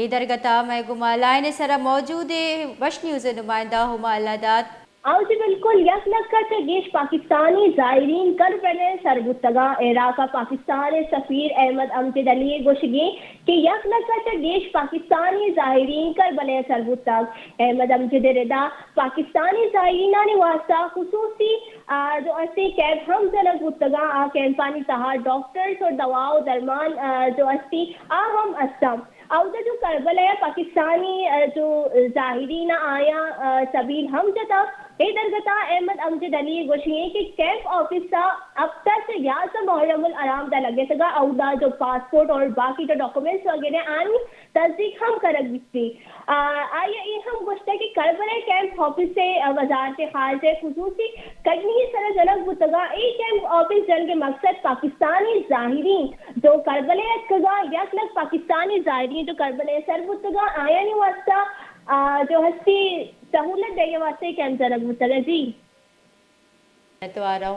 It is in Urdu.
درگتا میں گما لائن سرا موجود وش نیوز نمائندہ ہما اللہ جی بالکل یک لکت گیش پاکستانی زائرین کر بنے سربتگا عراق پاکستان سفیر احمد امجد علی گوشگی کہ یک لکت گیش پاکستانی زائرین کر بنے سربتگ احمد امجد ردا پاکستانی زائرینان واسطہ خصوصی جو اسی کیمپ ہم زنگ بتگا کیمپانی تہا ڈاکٹرز اور دواؤ درمان جو اسی ہم استم اودا جو کربلا پاکستانی جو ظاہرین آیا سبیل ہم جتا درگتا احمد امجد علی گوشی کہ کیمپ آفس کا اب تک یا تو محرم الارام دا لگے سگا اودا جو پاسپورٹ اور باقی جو ڈاکومنٹس وغیرہ آنی تصدیق ہم کرک دیتی آئیے یہ ہم گوشتے کہ کربلا کیمپ آفس سے وزارت خارجہ خصوصی کجنی سر جنک بتگا ای کیمپ آفس جن کے مقصد پاکستانی ظاہرین جو کربلا کگا یک لگ پاکستانی ظاہرین جو کربلا سر بتگا آیا نہیں واسطہ جو ہستی سہولت دے واسطے کیمپ جنک بتگا جی تو آ رہا ہوں